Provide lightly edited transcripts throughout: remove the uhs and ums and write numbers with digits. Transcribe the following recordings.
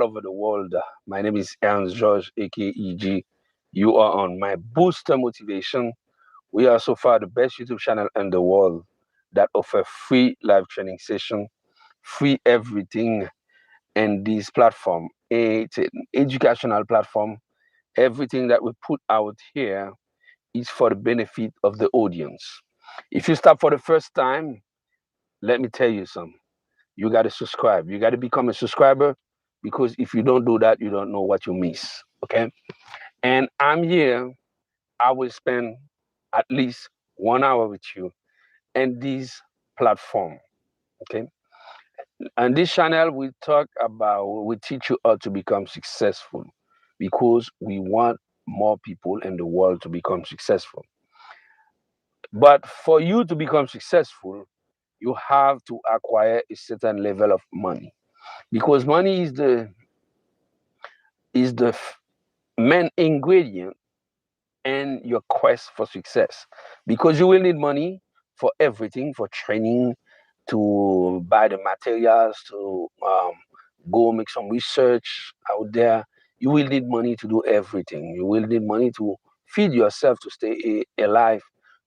over the world. My name is Ernst George, aka EG. You are on my Booster Motivation. We are so far the best YouTube channel in the world that offer free live training session, free everything in this platform. It's an educational platform. Everything that we put out here is for the benefit of the audience. If you stop for the first time, let me tell you something. You got to subscribe. You got to become a subscriber because if you don't do that, you don't know what you miss. Okay. And I'm here. I will spend at least 1 hour with you and this platform. Okay. And this channel, we teach you how to become successful because we want more people in the world to become successful. But for you to become successful, you have to acquire a certain level of money because money is the main ingredient in your quest for success because you will need money for everything, for training, to buy the materials, to go make some research out there. You will need money to do everything. You will need money to feed yourself, to stay alive,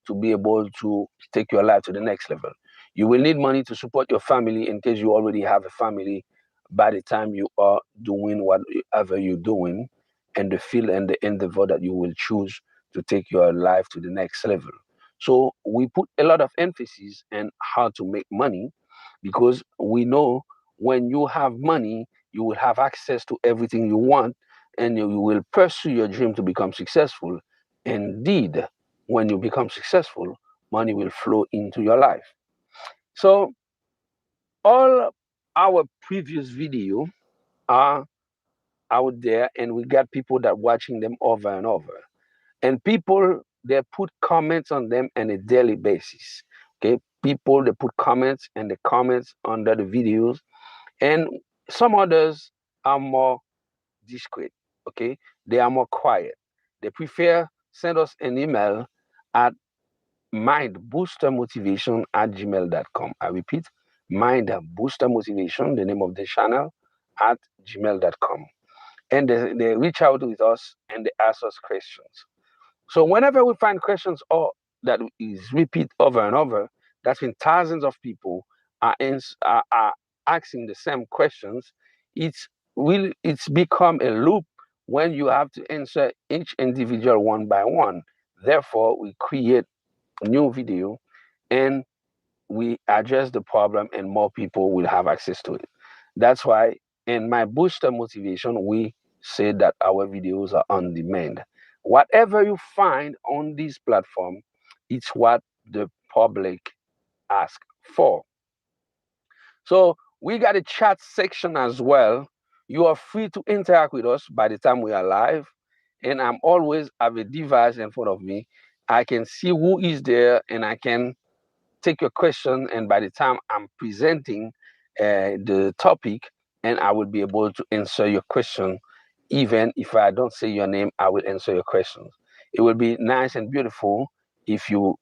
to be able to take your life to the next level. You will need money to support your family in case you already have a family by the time you are doing whatever you're doing and the field and the endeavor that you will choose to take your life to the next level. So we put a lot of emphasis on how to make money because we know when you have money, you will have access to everything you want and you will pursue your dream to become successful. Indeed, when you become successful, money will flow into your life. So all our previous video are out there and we got people that watching them over and over. And people they put comments on them on a daily basis. Okay, people they put comments and the comments under the videos, and some others are more discreet. Okay, they are more quiet. They prefer send us an email at mindboostermotivation@gmail.com. I repeat, mindboostermotivation, the name of the channel, at gmail.com. And they reach out with us and they ask us questions. So whenever we find questions or that is repeat over and over, that's when thousands of people are asking the same questions. It's become a loop when you have to answer each individual one by one. Therefore, we create a new video and we address the problem, and more people will have access to it. That's why in my booster motivation, we say that our videos are on demand. Whatever you find on this platform, it's what the public ask for. So we got a chat section as well. You are free to interact with us by the time we are live. And I'm always have a device in front of me. I can see who is there and I can take your question, and by the time I'm presenting the topic, and I will be able to answer your question. Even if I don't say your name, I will answer your questions. It will be nice and beautiful if you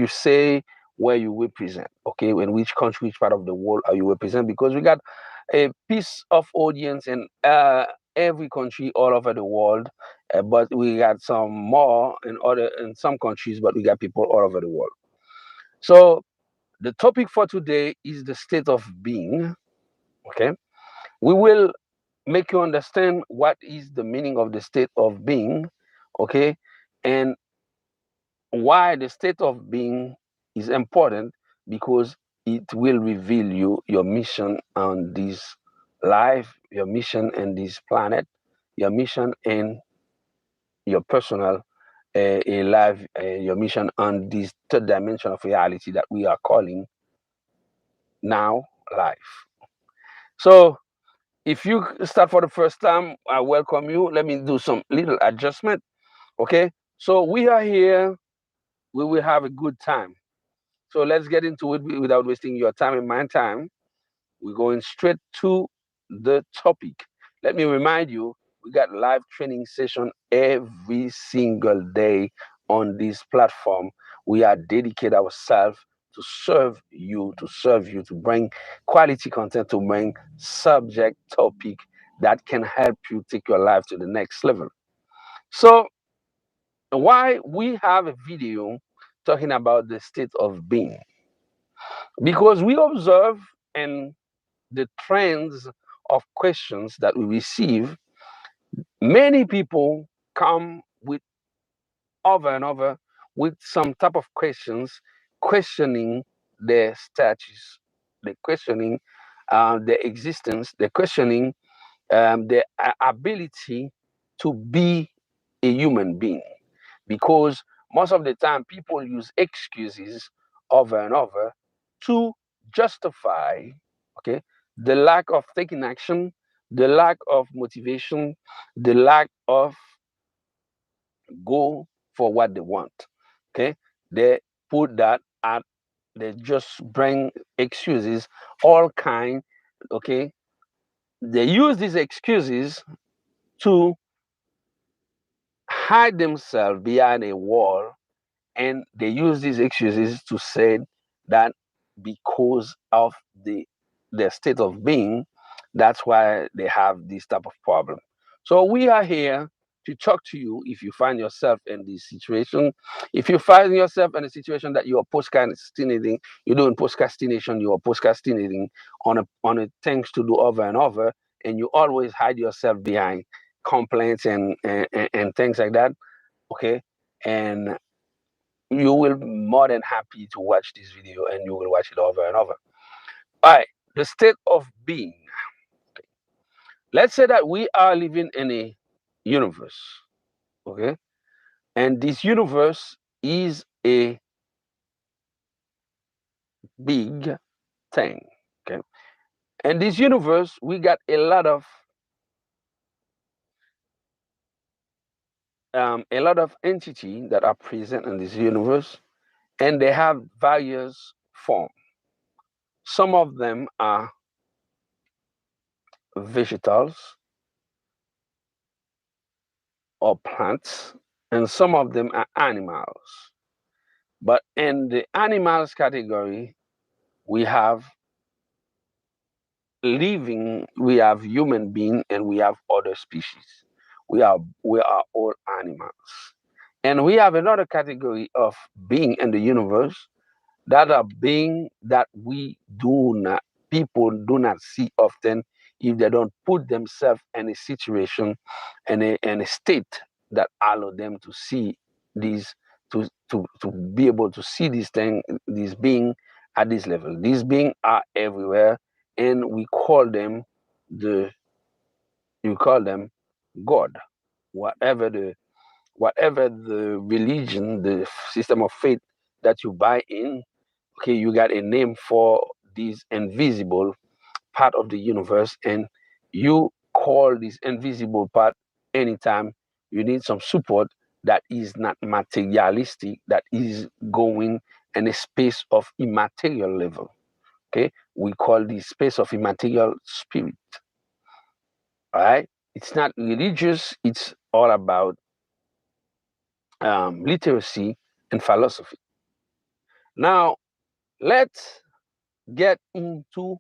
say where you represent, okay, in which country, which part of the world are you represent, because we got a piece of audience in every country all over the world, but we got some more in some countries, but we got people all over the world. So the topic for today is the state of being. Okay. We will make you understand what is the meaning of the state of being. Okay. And why the state of being is important because it will reveal you your mission on this life, your mission in this planet, your mission in your personal life, your mission on this third dimension of reality that we are calling now life. So if you start for the first time, I welcome you. Let me do some little adjustment. Okay. So we are here. We will have a good time. So let's get into it without wasting your time and my time. We're going straight to the topic. Let me remind you, we got live training session every single day on this platform. We are dedicate ourselves to serve you, to bring quality content, to bring subject topic that can help you take your life to the next level. So why we have a video talking about the state of being? Because we observe in the trends of questions that we receive, many people come with over and over with some type of questions, questioning their status, they're questioning their existence, they're questioning their ability to be a human being. Because most of the time, people use excuses over and over to justify, okay, the lack of taking action, the lack of motivation, the lack of go for what they want. Okay, they put that at, they just bring excuses, all kind. Okay, they use these excuses to hide themselves behind a wall, and they use these excuses to say that because of their state of being, that's why they have this type of problem. So we are here to talk to you if you find yourself in this situation. If you find yourself in a situation that you are procrastinating, you're doing procrastination, you are procrastinating on a things to do over and over, and you always hide yourself behind complaints and things like that. Okay, and you will be more than happy to watch this video, and you will watch it over and over. All right, the state of being. Let's say that we are living in a universe, okay? And this universe is a big thing, okay? And this universe, we got a lot of entity that are present in this universe, and they have various forms. Some of them are vegetals or plants, and some of them are animals. But in the animals category, we have living, we have human being, and we have other species. We are all animals. And we have another category of being in the universe that are being that we do not, people do not see often if they don't put themselves in a situation and a state that allow them to see these, to be able to see this thing, this being at this level. These beings are everywhere, and we call them the, you call them God. Whatever the religion, the system of faith that you buy in, okay, you got a name for this invisible part of the universe, and you call this invisible part anytime you need some support that is not materialistic, that is going in a space of immaterial level. Okay, we call this space of immaterial spirit. All right, it's not religious, it's all about literacy and philosophy. Now let's get into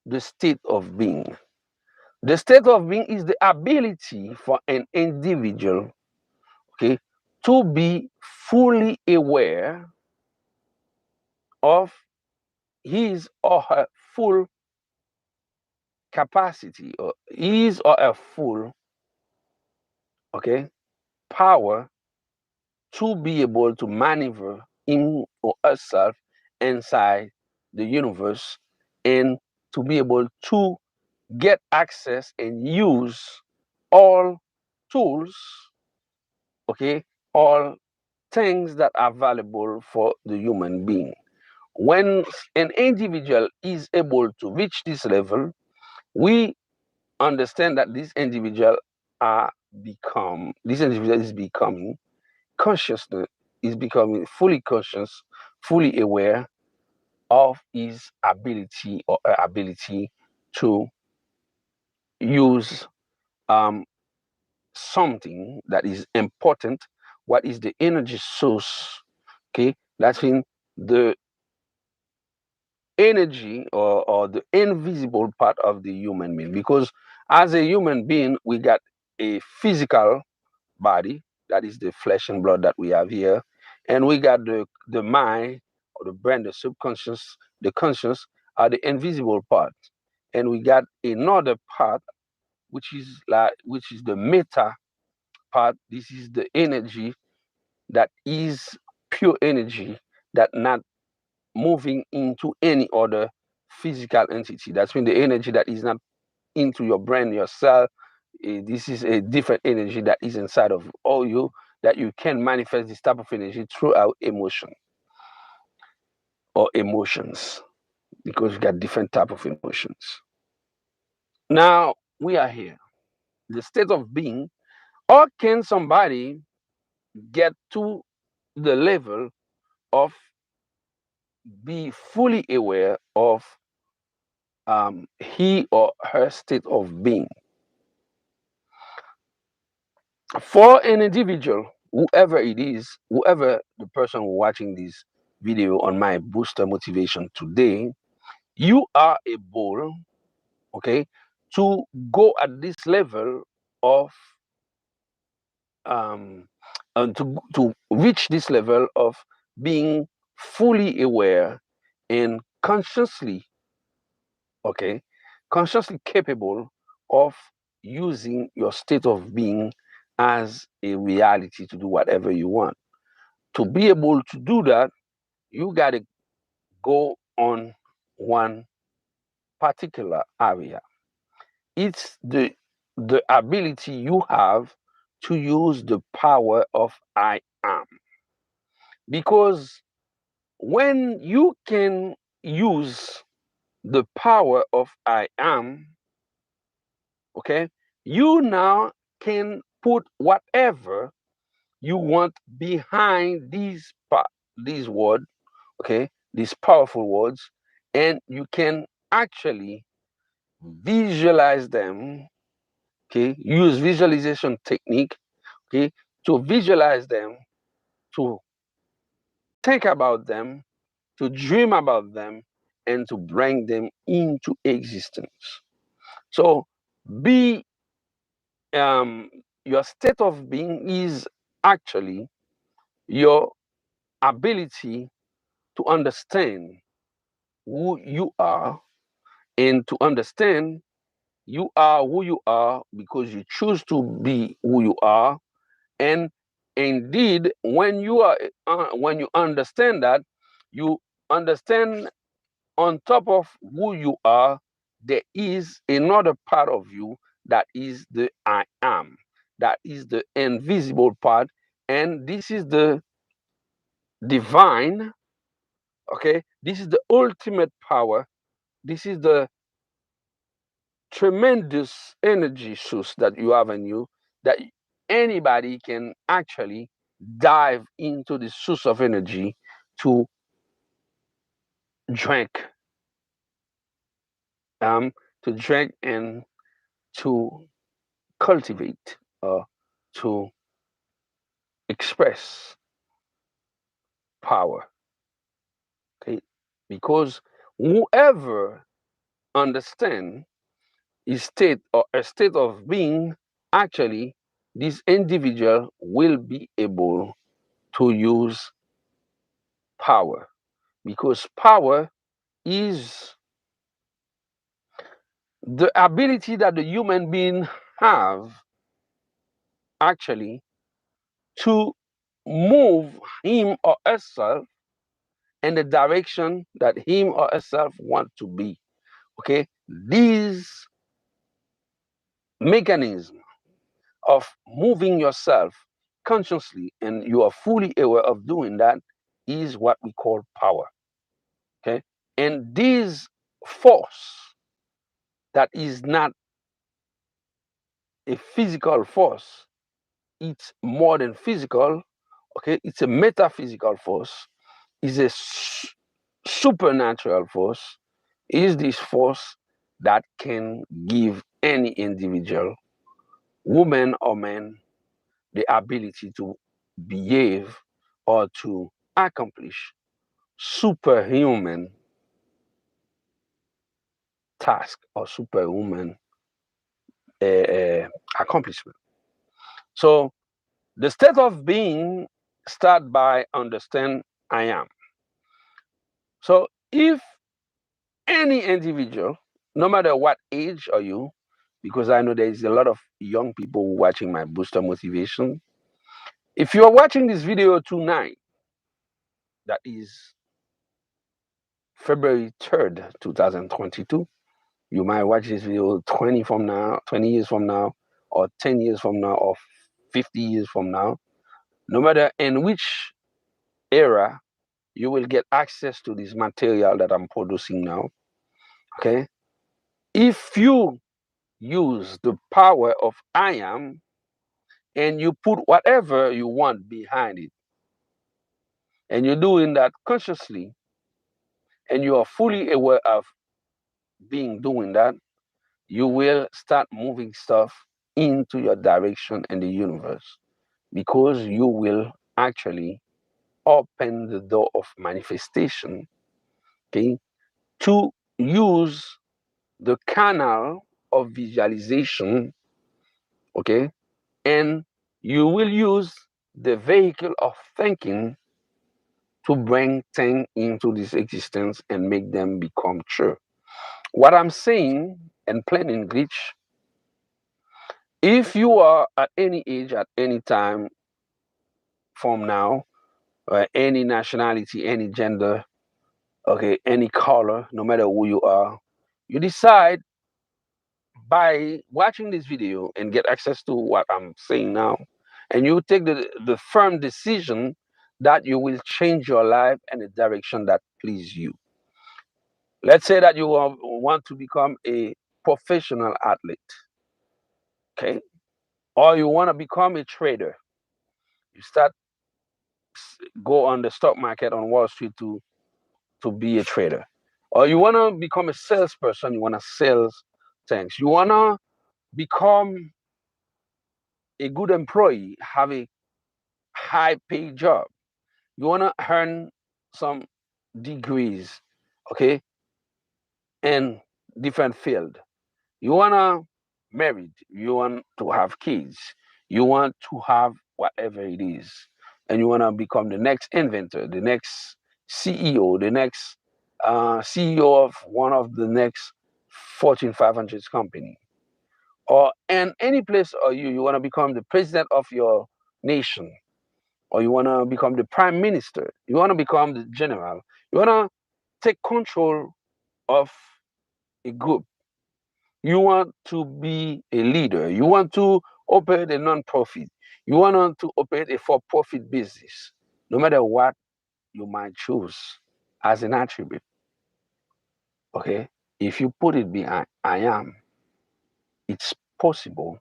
the state of being. The state of being is the ability for an individual, okay, to be fully aware of his or her full capacity, or his or her full, okay, power to be able to maneuver him or herself inside the universe, and to be able to get access and use all tools, okay, all things that are valuable for the human being. When an individual is able to reach this level, we understand that this individual is becoming consciousness, is becoming fully conscious, fully aware of his ability or her ability to use um, something that is important. What is the energy source? Okay, that's in the energy or the invisible part of the human being. Because as a human being, we got a physical body, that is the flesh and blood that we have here, and we got the mind or the brain, the subconscious, the conscious are the invisible part, and we got another part which is the meta part. This is the energy that is pure energy that not moving into any other physical entity. That's when the energy that is not into your brain, your cell. This is a different energy that is inside of all you, that you can manifest this type of energy throughout emotion or emotions, because you got different type of emotions. Now we are here, the state of being. Or can somebody get to the level of be fully aware of he or her state of being? For an individual, whoever it is, whoever the person watching this video on my booster motivation today, you are able, okay, to go at this level of and to reach this level of being fully aware and consciously, okay, consciously capable of using your state of being as a reality to do whatever you want. To be able to do that, you got to go on one particular area. It's the ability you have to use the power of I am. Because when you can use the power of I am, okay, you now can put whatever you want behind these words, okay, these powerful words, and you can actually visualize them, okay, use visualization technique, okay, to visualize them, to think about them, to dream about them, and to bring them into existence. So be your state of being is actually your ability to understand who you are, and to understand you are who you are because you choose to be who you are. And indeed, when you understand that, you understand on top of who you are, there is another part of you that is the I am, that is the invisible part, and this is the divine, okay? This is the ultimate power. This is the tremendous energy source that you have in you, that anybody can actually dive into the source of energy to drink, to drink and to cultivate, to express power. Okay, because whoever understand his state or a state of being, actually, this individual will be able to use power, because power is the ability that the human being have actually to move him or herself in the direction that him or herself want to be. Okay, these mechanism of moving yourself consciously and you are fully aware of doing that is what we call power. Okay, and this force that is not a physical force, it's more than physical. Okay, it's a metaphysical force, is a supernatural force, is this force that can give any individual, woman or man, the ability to behave or to accomplish superhuman task or superhuman accomplishment. So the state of being start by understand I am. So if any individual, no matter what age are you, because I know there is a lot of young people watching my booster motivation. If you are watching this video tonight, that is February 3rd, 2022, you might watch this video 20 years from now, or 10 years from now, or 50 years from now. No matter in which era, you will get access to this material that I'm producing now. Okay? If you use the power of I am and you put whatever you want behind it, and you're doing that consciously, and you are fully aware of doing that, you will start moving stuff into your direction in the universe, because you will actually open the door of manifestation, okay, to use the canal of visualization, okay, and you will use the vehicle of thinking to bring things into this existence and make them become true. What I'm saying in plain English, if you are at any age, at any time from now, or any nationality, any gender, okay, any color, no matter who you are, you decide by watching this video and get access to what I'm saying now, and you take the firm decision that you will change your life in a direction that please you. Let's say that you want to become a professional athlete, okay, or you want to become a trader. You start go on the stock market on Wall Street to be a trader, or you want to become a salesperson. You want to sell things. You want to become a good employee, have a high paid job. You want to earn some degrees, okay, in different field. You want to married. You want to have kids. You want to have whatever it is, and you want to become the next inventor, the next CEO, the next CEO of one of the next Fortune 500 company, or in any place, or you want to become the president of your nation, or you want to become the prime minister, you want to become the general, you want to take control of a group, you want to be a leader, you want to operate a non-profit, you want to operate a for-profit business, no matter what you might choose as an attribute, okay, if you put it behind I am, it's possible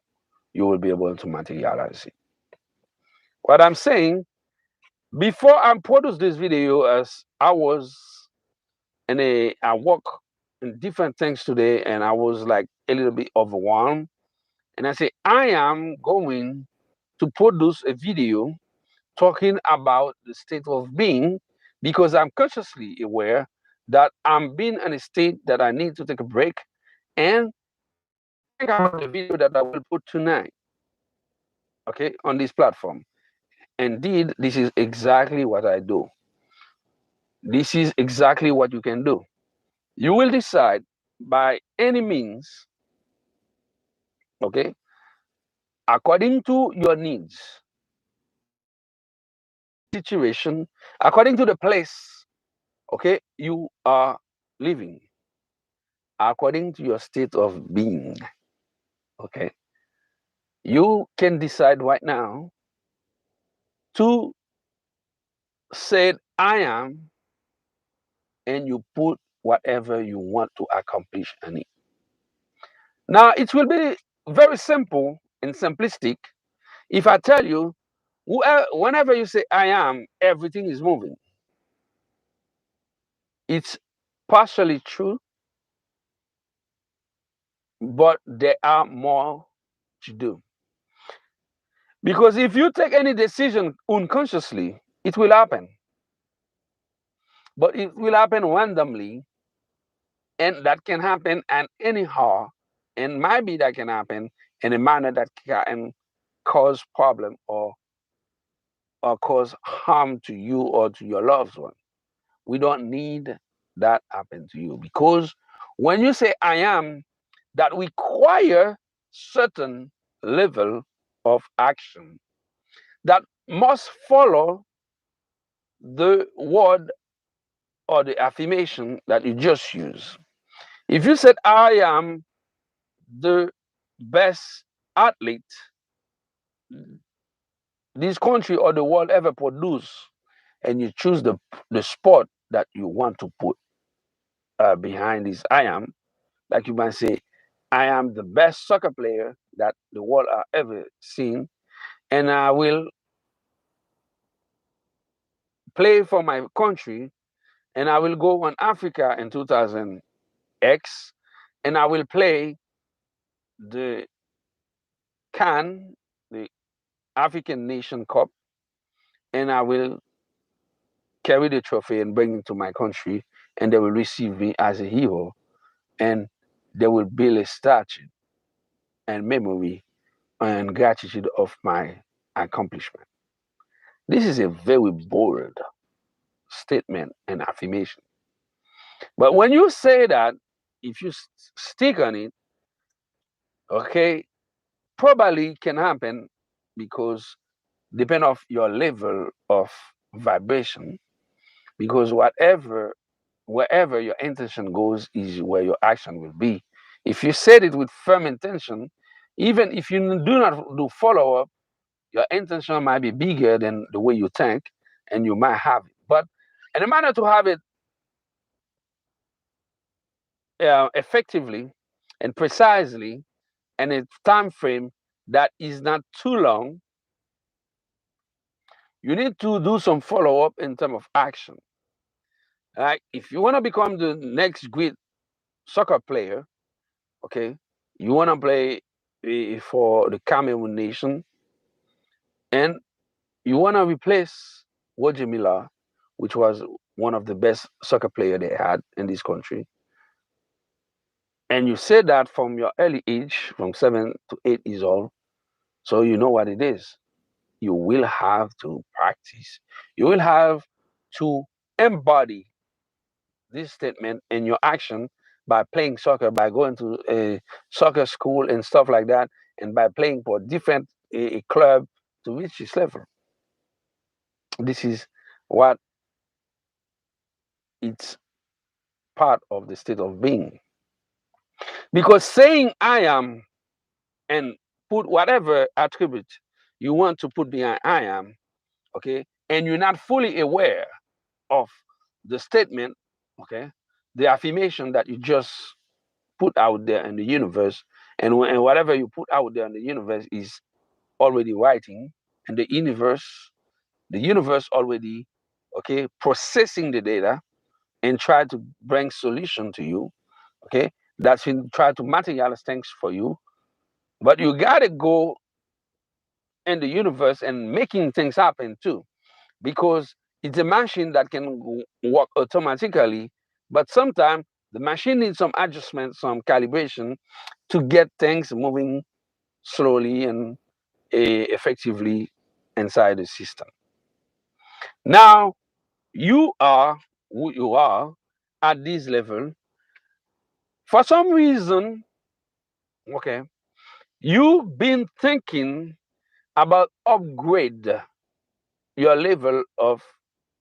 you will be able to materialize it. What I'm saying, before I produced this video, as I was I work in different things today, and I was like a little bit overwhelmed. And I say, I am going to produce a video talking about the state of being, because I'm consciously aware that I'm being in a state that I need to take a break and think about the video that I will put tonight, okay, on this platform. Indeed, this is exactly what I do. This is exactly what you can do. You will decide by any means, okay, according to your needs, situation, according to the place, okay, you are living, according to your state of being, okay, you can decide right now to say I am, and you put whatever you want to accomplish in it. Now it will be very simple and simplistic if I tell you, whenever you say I am, everything is moving. It's partially true, but there are more to do. Because if you take any decision unconsciously, it will happen. But it will happen randomly And that can happen at any hour, and maybe that can happen in a manner that can cause problem or cause harm to you or to your loved one. We don't need that happen to you, because when you say I am, that require certain level of action that must follow the word or the affirmation that you just use. If you said I am the best athlete this country or the world ever produce, and you choose the sport that you want to put behind this I am, like you might say, I am the best soccer player that the world have ever seen, and I will play for my country, and I will go on Africa in 2000 X, and I will play the CAN, the African Nation Cup, and I will carry the trophy and bring it to my country, and they will receive me as a hero, and they will build a statue and memory and gratitude of my accomplishment. This is a very bold statement and affirmation. But when you say that, if you stick on it, okay, probably can happen because depend of your level of vibration, because wherever your intention goes is where your action will be. If you said it with firm intention, even if you do not do follow up, your intention might be bigger than the way you think, and you might have it. But in order to have it effectively and precisely, and a time frame that is not too long, you need to do some follow up in terms of action. Like if you want to become the next great soccer player, okay, you want to play for the Cameroon nation, and you want to replace Roger Milla, which was one of the best soccer player they had in this country. And you said that from your early age, from 7 to 8 years old, so you know what it is. You will have to practice. You will have to embody this statement in your action by playing soccer, by going to a soccer school and stuff like that, and by playing for different a club to reach this level. This is what it's part of the state of being. Because saying I am and put whatever attribute you want to put behind I am, okay, and you're not fully aware of the statement, okay, the affirmation that you just put out there in the universe, and whatever you put out there in the universe is already writing, and the universe already, okay, processing the data and try to bring solution to you, okay, that's been try to materialize things for you, but you gotta go in the universe and making things happen too, because it's a machine that can work automatically, but sometimes the machine needs some adjustment, some calibration to get things moving slowly and effectively inside the system. Now, you are who you are at this level. For some reason, okay, you've been thinking about upgrade your level of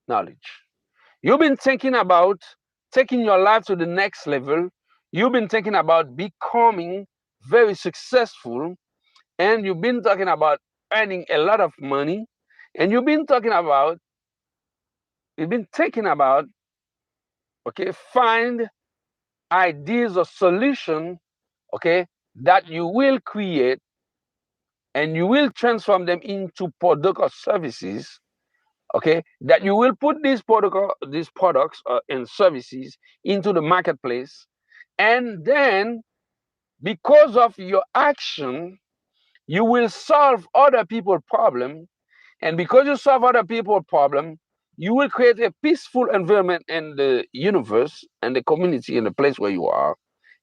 knowledge. You've been thinking about taking your life to the next level. You've been thinking about becoming very successful, and you've been talking about earning a lot of money, and you've been thinking about, okay, find ideas or solution, okay, that you will create and you will transform them into product or services, okay, that you will put these products and services into the marketplace, and then because of your action you will solve other people's problem, and because you solve other people's problem you will create a peaceful environment in the universe and the community in the place where you are.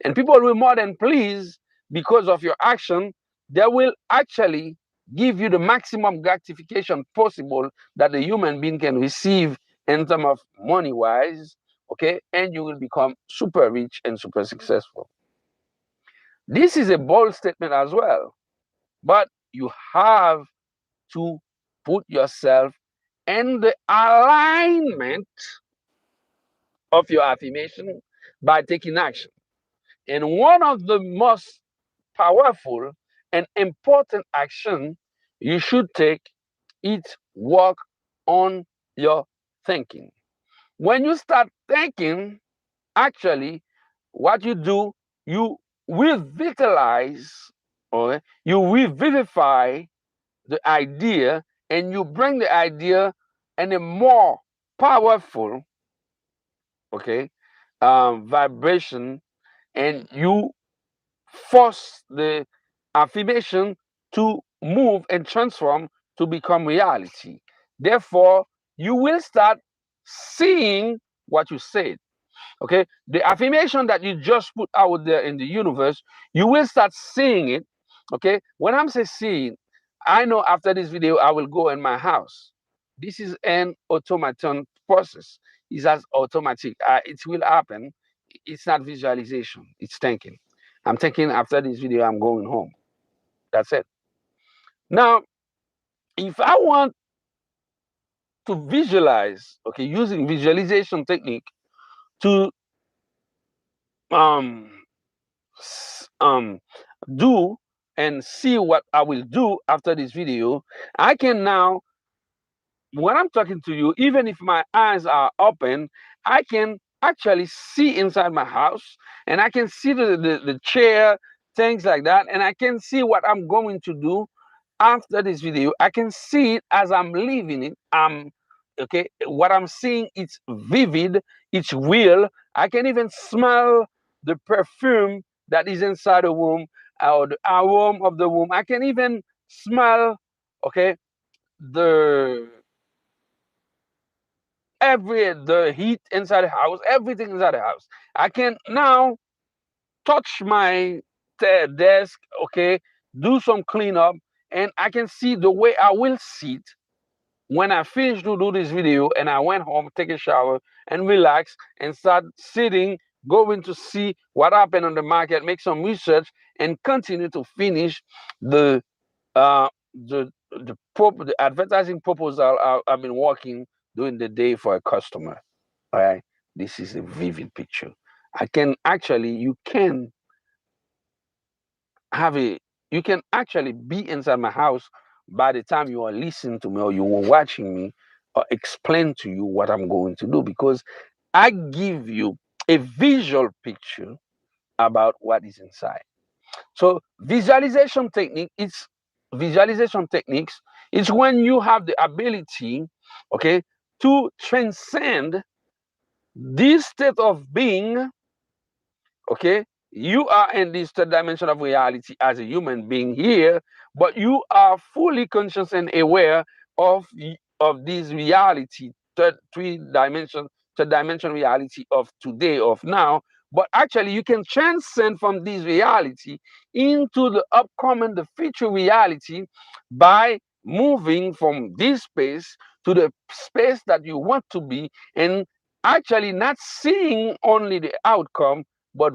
And people will be more than pleased because of your action. They will actually give you the maximum gratification possible that the human being can receive in terms of money wise. Okay. And you will become super rich and super successful. This is a bold statement as well, but you have to put yourself in the alignment of your affirmation by taking action. And one of the most powerful and important action you should take is work on your thinking. When you start thinking, actually, what you do, you revitalize or you revivify the idea, and you bring the idea in a more powerful, okay, vibration, and you force the affirmation to move and transform to become reality. Therefore, you will start seeing what you said. Okay, the affirmation that you just put out there in the universe, you will start seeing it. Okay, when I'm saying seeing, I know after this video I will go in my house. This is an automaton process. It's as automatic. It will happen. It's not visualization, it's thinking. I'm thinking after this video I'm going home. That's it. Now, if I want to visualize, okay, using visualization technique to um um do and see what I will do after this video, I can now, when I'm talking to you, even if my eyes are open, I can actually see inside my house, and I can see the chair, things like that, and I can see what I'm going to do after this video. I can see it as I'm living it. Okay, what I'm seeing, it's vivid, it's real. I can even smell the perfume that is inside the room, or the aroma of the room. I can even smell, okay, the the heat inside the house, everything inside the house. I can now touch my desk, okay, do some cleanup, and I can see the way I will sit when I finish to do this video and I went home, take a shower and relax and start sitting, going to see what happened on the market, make some research, and continue to finish the uh the advertising proposal I've been working during the day for a customer. All right, this is a vivid picture. I can actually, have a you can actually be inside my house by the time you are listening to me or you are watching me or explain to you what I'm going to do, because I give you a visual picture about what is inside. So visualization techniques is when you have the ability, okay, to transcend this state of being. Okay, you are in this third dimension of reality as a human being here, but you are fully conscious and aware of this reality, third dimension reality of today, of now. But actually you can transcend from this reality into the upcoming, the future reality, by moving from this space to the space that you want to be, and actually not seeing only the outcome, but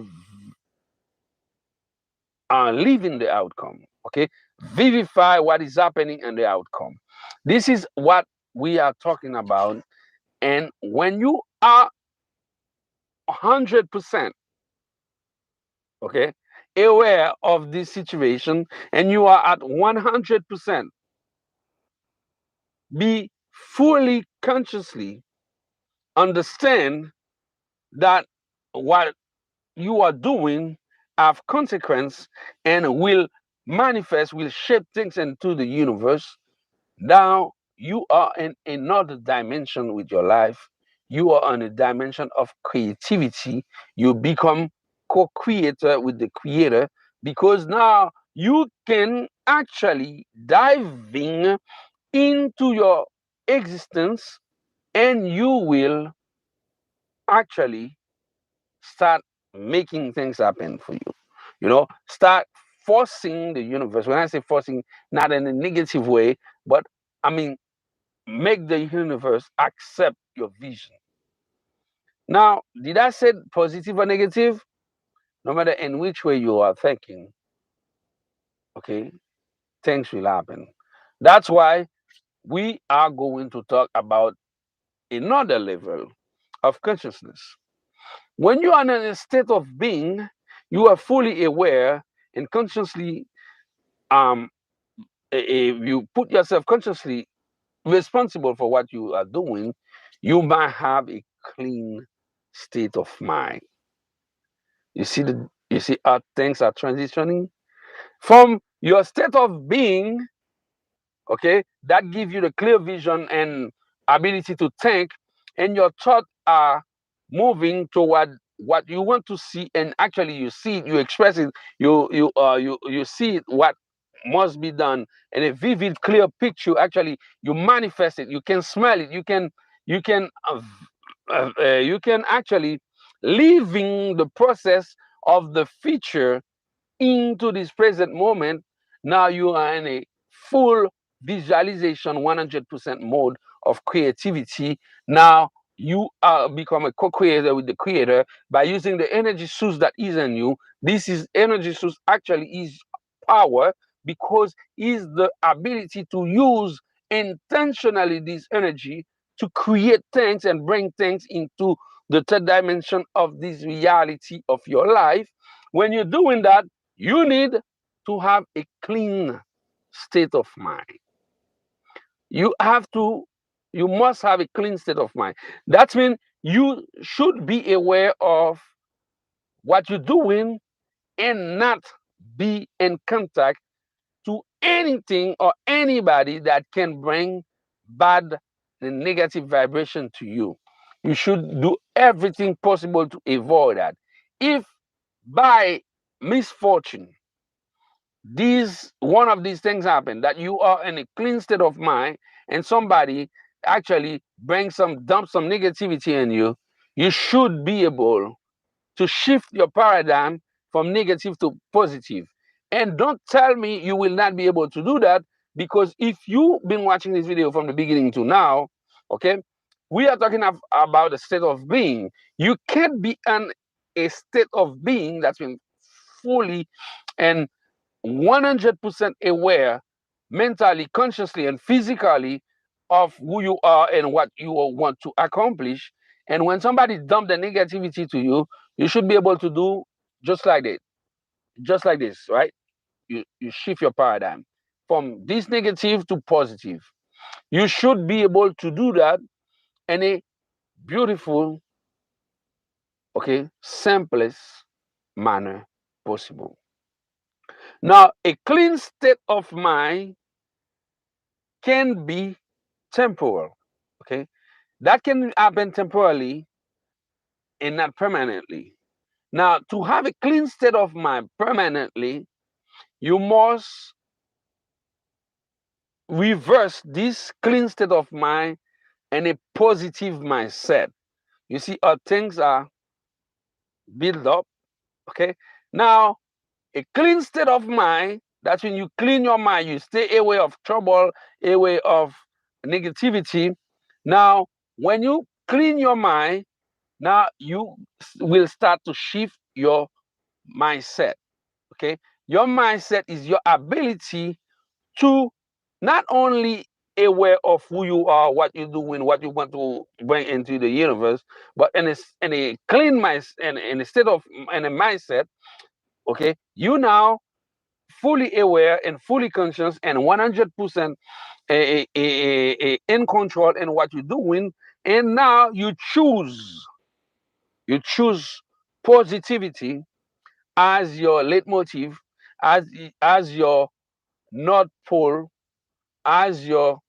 living the outcome. Okay, vivify what is happening in the outcome. This is what we are talking about. And when you are 100%, okay, aware of this situation, and you are at 100%, be fully consciously understand that what you are doing have consequence and will manifest, will shape things into the universe. Now you are in another dimension with your life. You are on a dimension of creativity. You become co-creator with the creator, because now you can actually dive into your existence and you will actually start making things happen for you. Start forcing the universe. When I say forcing, not in a negative way, but I mean, make the universe accept your vision. Now, did I say positive or negative? No matter in which way you are thinking, okay, things will happen. That's why we are going to talk about another level of consciousness. When you are in a state of being, you are fully aware and consciously, um, you put yourself consciously responsible for what you are doing, you might have a clean state of mind. You see how things are transitioning from your state of being, okay, that gives you the clear vision and ability to think, and your thoughts are moving toward what you want to see, and actually you see it, you express it, you see it, what must be done in a vivid clear picture. Actually you manifest it, you can smell it, you can actually living the process of the future into this present moment. Now you are in a full visualization, 100% mode of creativity. Now you are become a co-creator with the creator by using the energy source that is in you. This is energy source actually is power, because is the ability to use intentionally this energy to create things and bring things into the third dimension of this reality of your life. When you're doing that, you need to have a clean state of mind. You have to, you must have a clean state of mind. That means you should be aware of what you're doing and not be in contact to anything or anybody that can bring bad and negative vibration to you. You should do everything possible to avoid that. If by misfortune these one of these things happen, that you are in a clean state of mind and somebody actually brings some dump some negativity in you, you should be able to shift your paradigm from negative to positive. And don't tell me you will not be able to do that, because if you've been watching this video from the beginning to now, okay, we are talking about a state of being. You can't be in a state of being that's been fully and 100% aware, mentally, consciously, and physically, of who you are and what you want to accomplish. And when somebody dump the negativity to you, you should be able to do just like that, just like this, right? You shift your paradigm from this negative to positive. You should be able to do that in a beautiful, okay, simplest manner possible. Now, a clean state of mind can be temporal, okay? That can happen temporarily and not permanently. Now, to have a clean state of mind permanently, you must reverse this clean state of mind and a positive mindset. You see how things are built up, okay? Now, a clean state of mind, that's when you clean your mind, you stay away of trouble, away of negativity. Now, when you clean your mind, now you will start to shift your mindset, okay? Your mindset is your ability to not only aware of who you are, what you're doing, what you want to bring into the universe, but in a clean mind, in a state of in a mindset, okay, you now fully aware and fully conscious and 100% in control in what you're doing, and now you choose positivity as your leitmotiv, as your north pole, as your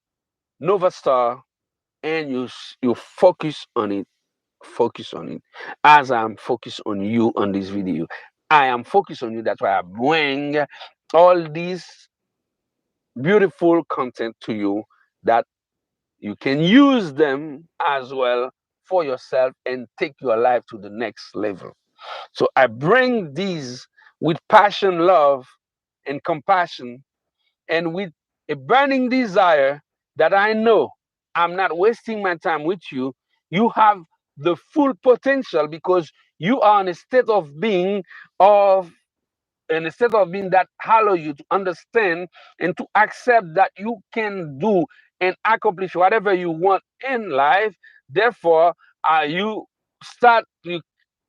nova star, and you focus on it as I'm focused on you on this video. I am focused on you. That's why I bring all these beautiful content to you that you can use them as well for yourself and take your life to the next level. So I bring these with passion, love, and compassion, and with a burning desire that I know I'm not wasting my time with you. You have the full potential because you are in a state of being of that allow you to understand and to accept that you can do and accomplish whatever you want in life. Therefore, you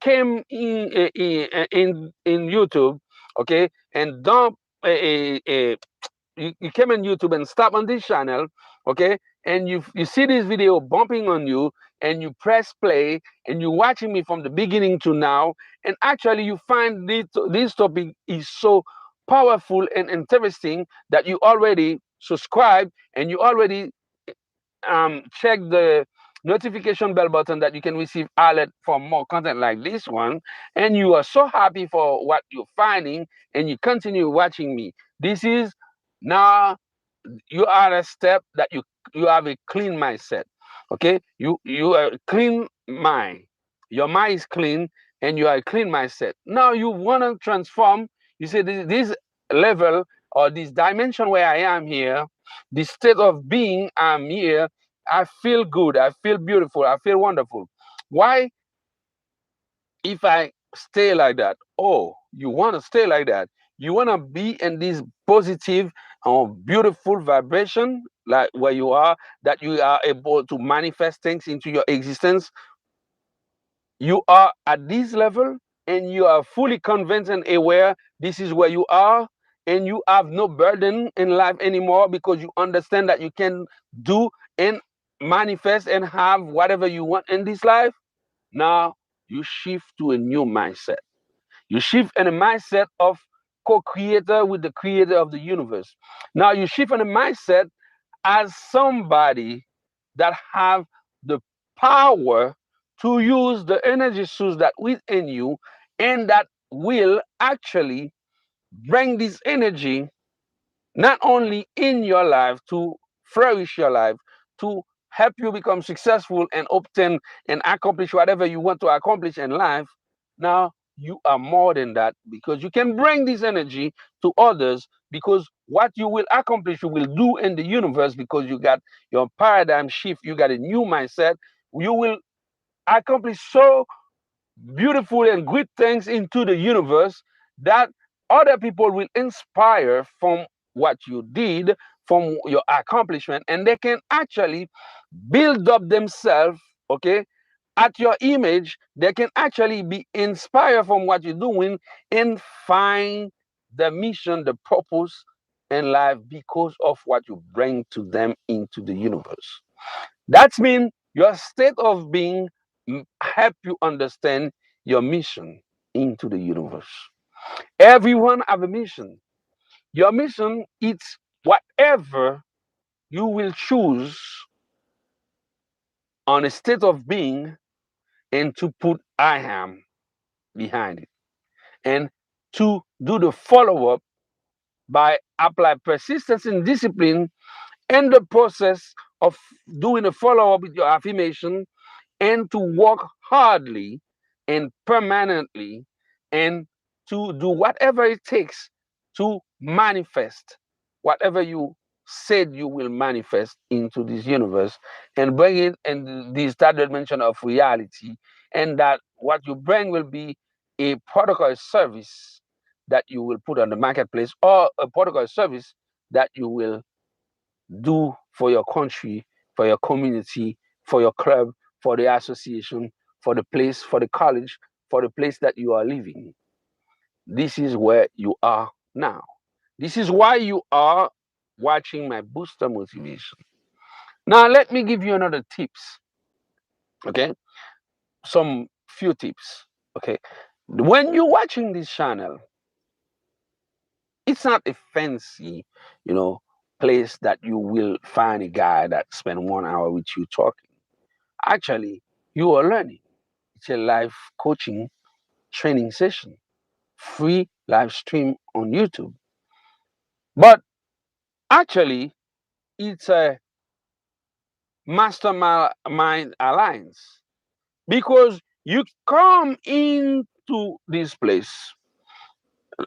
came in YouTube, okay, and dump you came on YouTube and stop on this channel, okay, and you see this video bumping on you, and you press play, and you're watching me from the beginning to now, and actually you find this topic is so powerful and interesting that you already subscribe and you already check the notification bell button that you can receive alert for more content like this one, and you are so happy for what you're finding, and you continue watching me. This is now you are a step that you have a clean mindset. Okay, you are a clean mind. Your mind is clean, and you are a clean mindset. Now you want to transform. You say this level or this dimension where I am here, this state of being I'm here. I feel good. I feel beautiful. I feel wonderful. Why? If I stay like that, oh, you want to stay like that. You want to be in this positive beautiful vibration, like where you are, that you are able to manifest things into your existence. You are at this level and you are fully convinced and aware this is where you are, and you have no burden in life anymore because you understand that you can do and manifest and have whatever you want in this life. Now you shift to a new mindset. You shift in a mindset of co-creator with the creator of the universe. Now you shift in a mindset as somebody that have the power to use the energy source that within you, and that will actually bring this energy not only in your life to flourish your life, to help you become successful and obtain and accomplish whatever you want to accomplish in life. Now you are more than that because you can bring this energy to others, because what you will accomplish you will do in the universe because you got your paradigm shift, you got a new mindset. You will accomplish so beautiful and good things into the universe that other people will inspire from what you did, from your accomplishment, and they can actually build up themselves, okay, at your image. They can actually be inspired from what you're doing and find the mission, the purpose in life because of what you bring to them into the universe. That means your state of being help you understand your mission into the universe. Everyone have a mission. Your mission is whatever you will choose on a state of being and to put I am behind it. And to do the follow-up by apply persistence and discipline in the process of doing a follow-up with your affirmation, and to work hardly and permanently, and to do whatever it takes to manifest whatever you said you will manifest into this universe, and bring it in this third dimension of reality, and that what you bring will be a product or a service that you will put on the marketplace, or a product or service that you will do for your country, for your community, for your club, for the association, for the place, for the college, for the place that you are living. This is where you are now. This is why you are watching my booster motivation. Now, let me give you another tips. Okay, some few tips. Okay, when you're watching this channel, it's not a fancy, you know, place that you will find a guy that spend 1 hour with you talking. Actually, you are learning. It's a live coaching training session, free live stream on YouTube. But actually, it's a mastermind alliance, because you come into this place.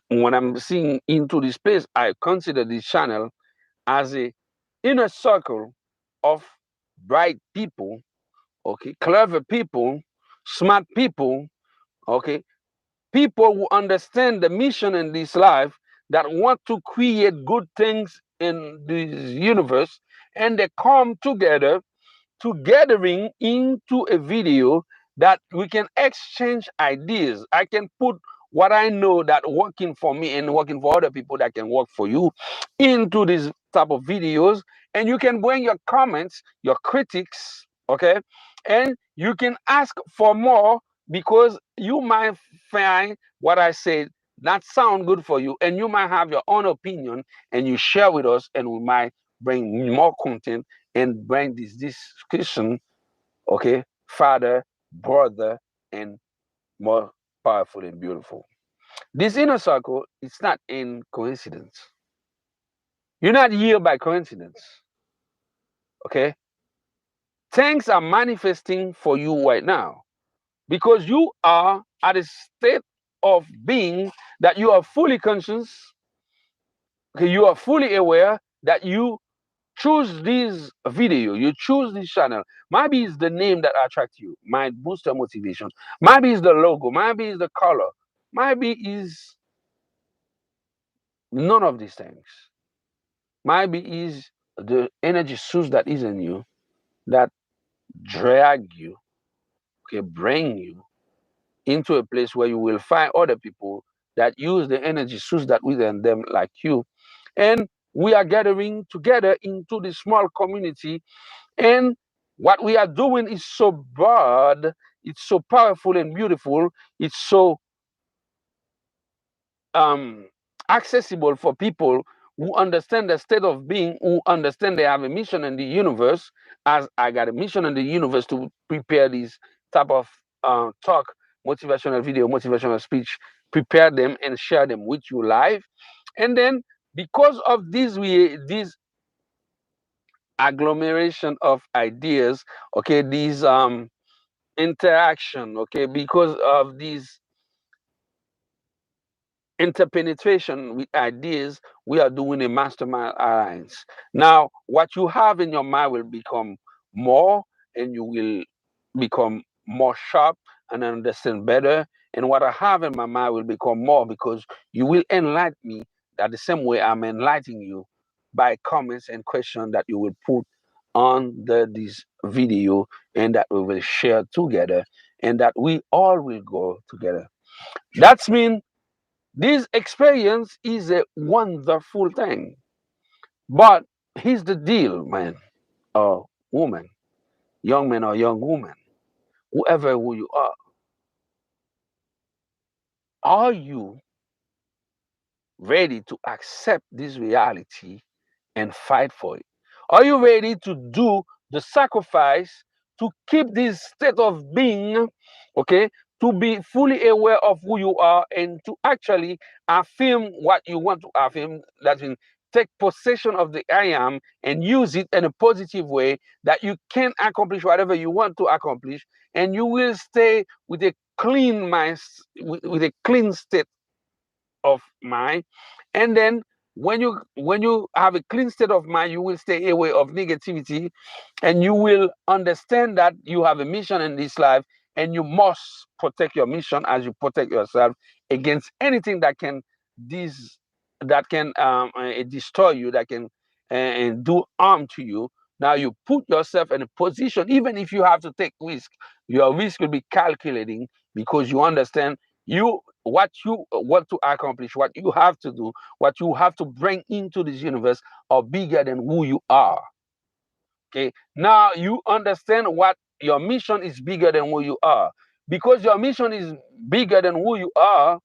When I'm seeing into this place, I consider this channel as a inner circle of bright people, okay, clever people, smart people, okay, people who understand the mission in this life, that want to create good things in this universe, and they come together gathering into a video that we can exchange ideas. I can put what I know that working for me and working for other people that can work for you into this type of videos, and you can bring your comments, your critics, okay, and you can ask for more, because you might find what I said not sound good for you, and you might have your own opinion, and you share with us, and we might bring more content and bring this discussion, okay, farther, broader, and more powerful and beautiful. This inner circle, it's not in coincidence. You're not here by coincidence, okay? Things are manifesting for you right now because you are at a state of being that you are fully conscious, okay? You are fully aware that you choose this video, you choose this channel. Maybe it's the name that attracts you, might boost your motivation. Maybe it's the logo, maybe it's the color, maybe it's none of these things. Maybe it's the energy source that is in you that drag you, okay, bring you into a place where you will find other people that use the energy source that within them like you. And we are gathering together into this small community. And what we are doing is so broad, it's so powerful and beautiful, it's so um, accessible for people who understand the state of being, who understand they have a mission in the universe, as I got a mission in the universe to prepare these type of talk, motivational video, motivational speech, prepare them and share them with you live. And then because of these agglomeration of ideas, okay, these interaction, okay, because of these interpenetration with ideas, we are doing a mastermind alliance. Now what you have in your mind will become more, and you will become more sharp and understand better, and what I have in my mind will become more, because you will enlighten me that the same way I'm enlightening you by comments and questions that you will put on this video, and that we will share together, and that we all will go together. That's mean this experience is a wonderful thing. But here's the deal, man or woman, young man or young woman, whoever who you are you ready to accept this reality and fight for it? Are you ready to do the sacrifice to keep this state of being, okay, to be fully aware of who you are and to actually affirm what you want to affirm? That means take possession of the I am and use it in a positive way, that you can accomplish whatever you want to accomplish, and you will stay with a clean mind, with a clean state of mind. And then when you have a clean state of mind, you will stay away of negativity, and you will understand that you have a mission in this life, and you must protect your mission as you protect yourself against anything that can dis destroy you, that can and do harm to you. Now you put yourself in a position, even if you have to take risk, your risk will be calculating, because you understand you what you want to accomplish, what you have to do, what you have to bring into this universe are bigger than who you are. Okay, now you understand what your mission is bigger than who you are. Because your mission is bigger than who you are,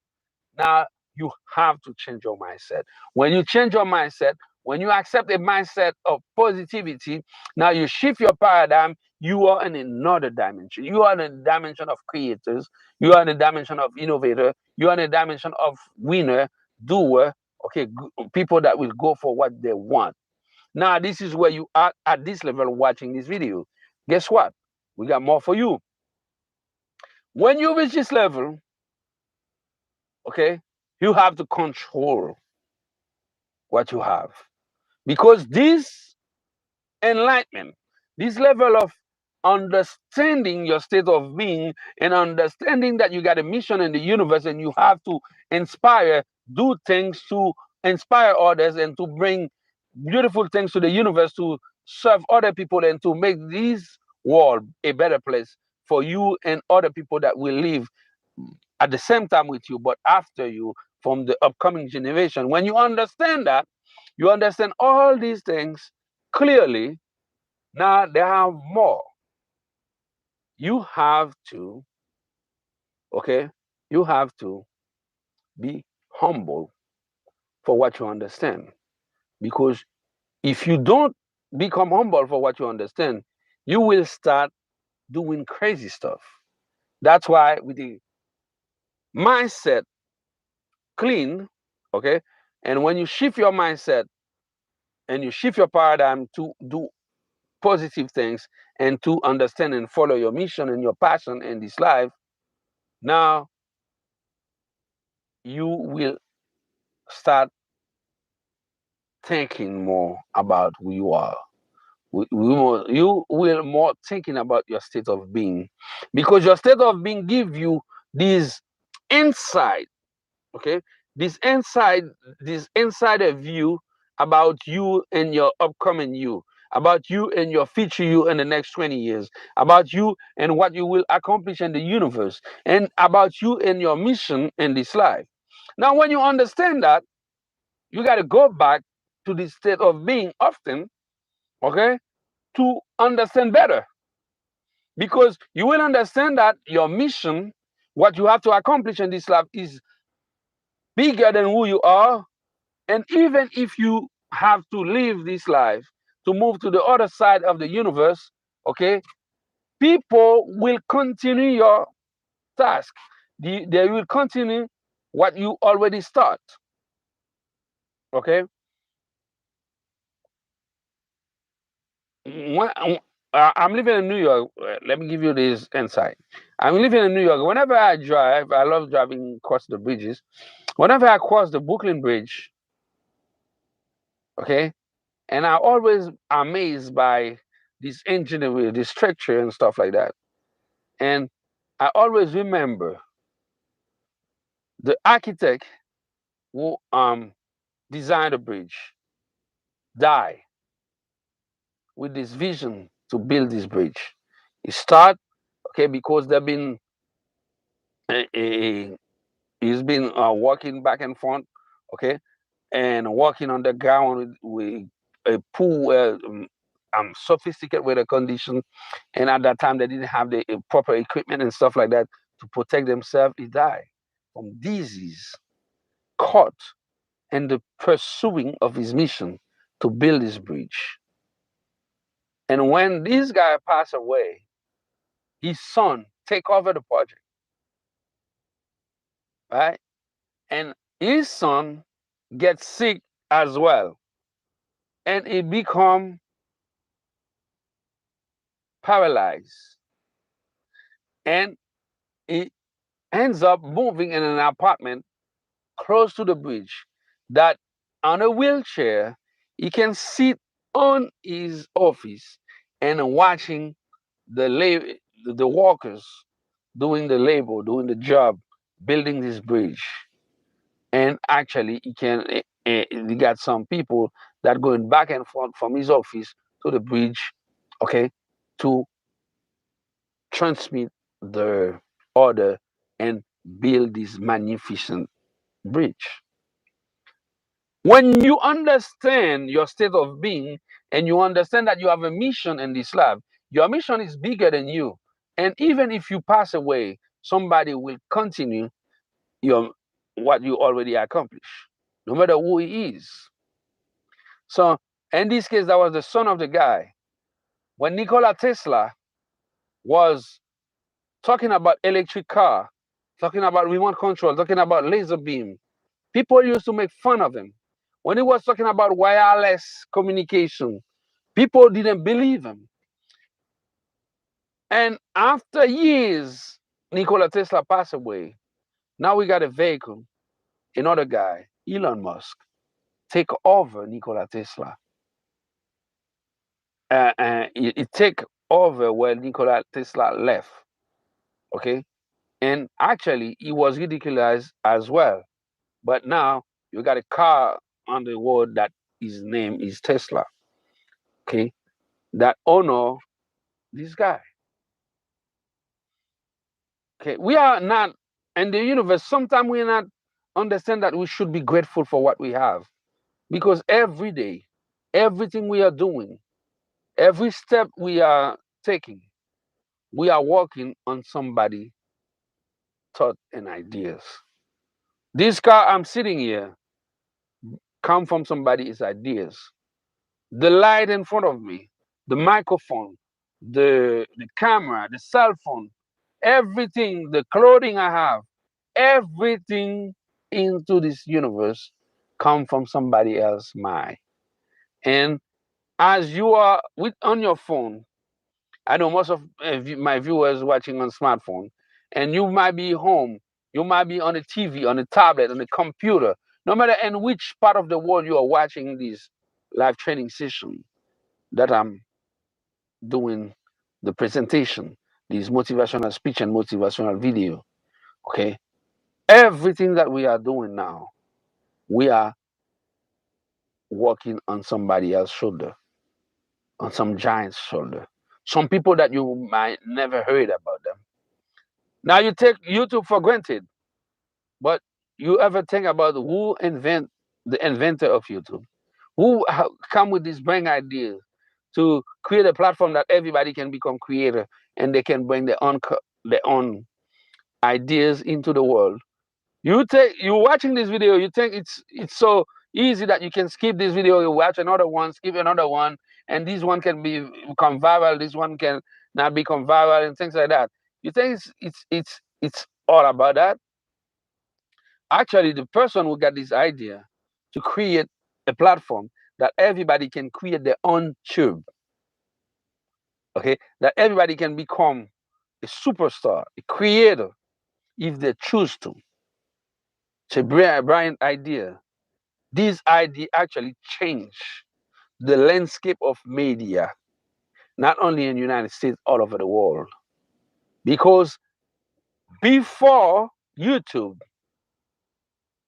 now you have to change your mindset. When you change your mindset, when you accept a mindset of positivity, now you shift your paradigm. You are in another dimension. You are in a dimension of creators. You are in a dimension of innovator. You are in a dimension of winner, doer. Okay, people that will go for what they want. Now, this is where you are at this level watching this video. Guess what? We got more for you. When you reach this level, okay, you have to control what you have. Because this enlightenment, this level of understanding your state of being and understanding that you got a mission in the universe and you have to inspire, do things to inspire others and to bring beautiful things to the universe, to serve other people and to make this world a better place for you and other people that will live at the same time with you, but after you, from the upcoming generation. When you understand that, you understand all these things clearly. Now they have more. You have to, okay, you have to be humble for what you understand. Because if you don't become humble for what you understand, you will start doing crazy stuff. That's why with the mindset clean, okay, and when you shift your mindset and you shift your paradigm to do positive things and to understand and follow your mission and your passion in this life, now you will start thinking more about who you are. You will more thinking about your state of being, because your state of being give you this insight, okay, this inside this insider view about you and your upcoming you, about you and your future you in the next 20 years, about you and what you will accomplish in the universe, and about you and your mission in this life. Now when you understand that, you got to go back to this state of being often, okay, to understand better, because you will understand that your mission, what you have to accomplish in this life, is bigger than who you are. And even if you have to leave this life to move to the other side of the universe, okay, people will continue your task. They will continue what you already start. Okay. I'm living in New York. Let me give you this insight. I'm living in New York. Whenever I drive, I love driving across the bridges. Whenever I cross the Brooklyn Bridge, okay, and I always amazed by this engineering, this structure and stuff like that. And I always remember the architect who designed the bridge died with this vision to build this bridge. He start, okay, because they've been a he's been walking back and front, okay, and walking on the ground with a pool, sophisticated weather condition. And at that time, they didn't have the proper equipment and stuff like that to protect themselves. He died from disease, caught in the pursuing of his mission to build this bridge. And when this guy passed away, his son take over the project, right? And his son gets sick as well, and he become paralyzed, and he ends up moving in an apartment close to the bridge, that on a wheelchair he can sit on his office and watching the workers doing the labor, doing the job, building this bridge. And actually he got some people that going back and forth from his office to the bridge, okay, to transmit the order and build this magnificent bridge. When you understand your state of being and you understand that you have a mission in this life, your mission is bigger than you. And even if you pass away, somebody will continue your what you already accomplished, no matter who he is. So in this case, that was the son of the guy. When Nikola Tesla was talking about electric car, talking about remote control, talking about laser beam, people used to make fun of him. When he was talking about wireless communication, people didn't believe him. And after years, Nikola Tesla passed away. Now we got a vehicle, another guy, Elon Musk, take over Nikola Tesla. It take over where Nikola Tesla left. Okay, and actually he was ridiculous as well. But now you got a car on the road that his name is Tesla. Okay, that honor this guy. Okay, we are not in the universe. Sometimes we not understand that we should be grateful for what we have, because every day, everything we are doing, every step we are taking, we are working on somebody thought and ideas. This car I'm sitting here come from somebody's ideas. The light in front of me, the microphone, the camera, the cell phone, everything, the clothing I have, everything into this universe come from somebody else's mind. And as you are with on your phone, I know most of my viewers watching on smartphone, and you might be home, you might be on a TV, on a tablet, on a computer, no matter in which part of the world you are watching this live training session that I'm doing the presentation, this motivational speech and motivational video. Okay, everything that we are doing now, we are working on somebody else's shoulder, on some giant's shoulder, some people that you might never heard about them. Now you take YouTube for granted, but you ever think about who invent the inventor of YouTube? Who come with this brilliant idea to create a platform that everybody can become creator and they can bring their own ideas into the world. You watching this video, you think it's so easy that you can skip this video, you watch another one, skip another one, and this one can become viral, this one can not become viral, and things like that. You think it's all about that? Actually, the person who got this idea to create a platform that everybody can create their own tube, okay, that everybody can become a superstar, a creator, if they choose to. It's a brilliant idea. This idea actually changed the landscape of media, not only in the United States, all over the world. Because before YouTube,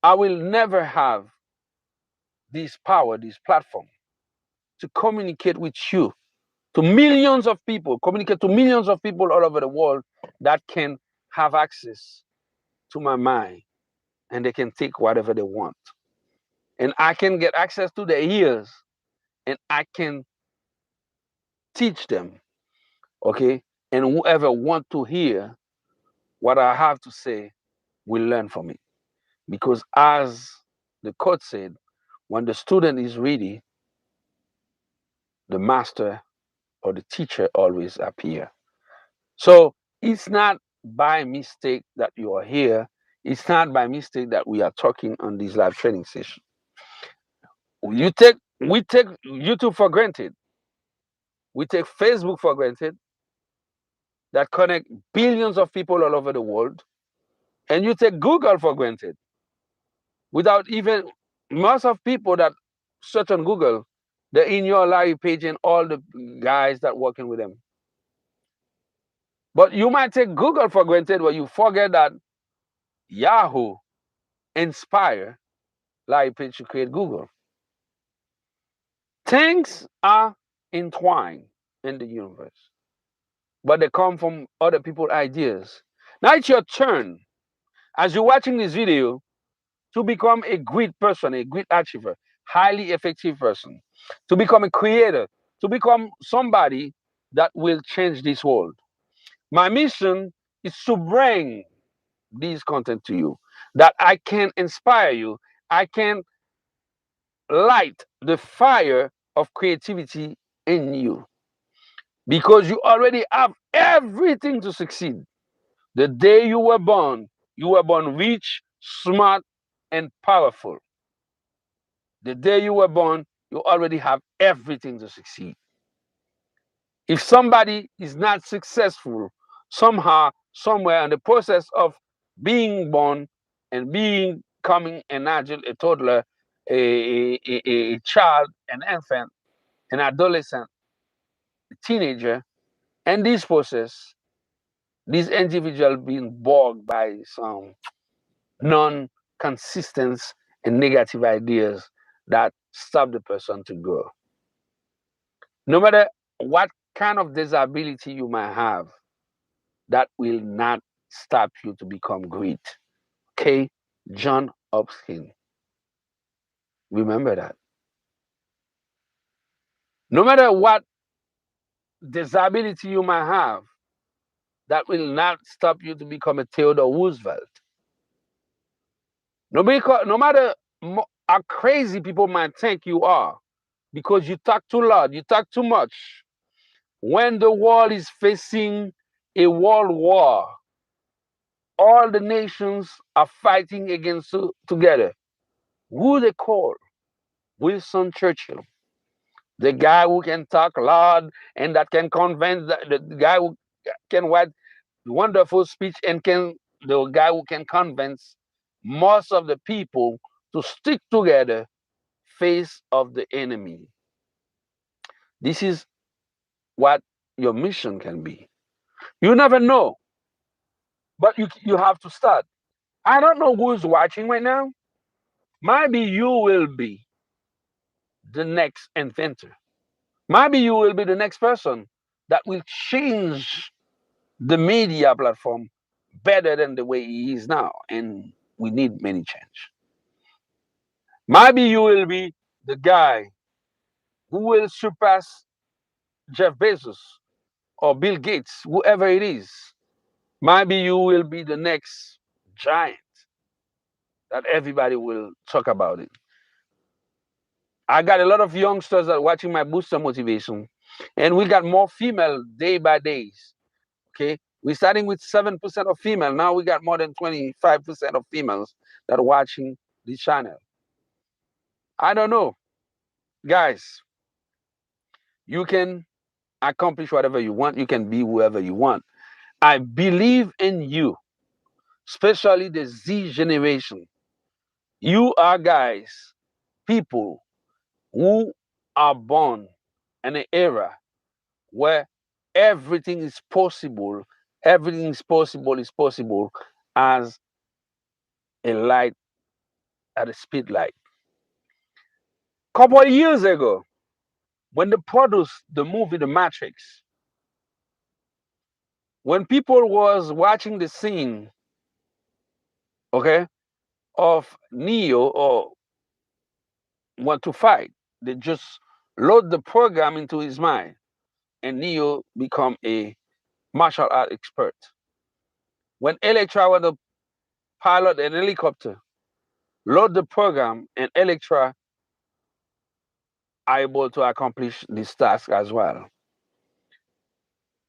I will never have this power, this platform to communicate with you, to millions of people, communicate to millions of people all over the world that can have access to my mind and they can take whatever they want. And I can get access to their ears and I can teach them, okay? And whoever want to hear what I have to say will learn from it. Because as the quote said, when the student is ready, the master or the teacher always appear. So it's not by mistake that you are here. It's not by mistake that we are talking on this live training session. We take YouTube for granted. We take Facebook for granted that connect billions of people all over the world. And you take Google for granted. Without even most of people that search on Google, they're in your live page and all the guys that working with them. But you might take Google for granted where you forget that Yahoo inspire live page to create Google. Things are entwined in the universe, but they come from other people's ideas. Now it's your turn, as you're watching this video, to become a great person, a great achiever, highly effective person, to become a creator, to become somebody that will change this world. My mission is to bring this content to you, that I can inspire you, I can light the fire of creativity in you, because you already have everything to succeed. The day you were born rich, smart, and powerful. The day you were born, you already have everything to succeed. If somebody is not successful somehow, somewhere in the process of being born and becoming an adult, a toddler, a child, an infant, an adolescent, a teenager, and this process, this individual being bogged by some non-consistent and negative ideas that stop the person to grow. No matter what kind of disability you might have, that will not stop you to become great. Okay? John Hopkins. Remember that. No matter what disability you might have, that will not stop you to become a Theodore Roosevelt. No matter how crazy people might think you are, because you talk too loud, you talk too much. When the world is facing a world war, all the nations are fighting against together. Who they call? Winston Churchill, the guy who can talk loud and that can convince the guy who can write wonderful speech and the guy who can convince most of the people to stick together face of the enemy. This is what your mission can be. You never know, but you have to start. I don't know who's watching right now. Maybe you will be the next inventor. Maybe you will be the next person that will change the media platform better than the way he is now. And we need many change. Maybe you will be the guy who will surpass Jeff Bezos or Bill Gates, whoever it is. Maybe you will be the next giant that everybody will talk about it. I got a lot of youngsters that are watching my booster motivation, and we got more female day by days. Okay, we're starting with 7% of female. Now we got more than 25% of females that are watching this channel. I don't know, guys. You can accomplish whatever you want. You can be whoever you want. I believe in you, especially the Z generation. You are guys, people who are born in an era where everything is possible. Everything is possible as a light at a speed light. Couple of years ago, when they produced the movie The Matrix, when people was watching the scene, okay, of Neo or want to fight, they just load the program into his mind, and Neo become a martial art expert. When Electra was to pilot an helicopter, load the program, and Electra are able to accomplish this task as well.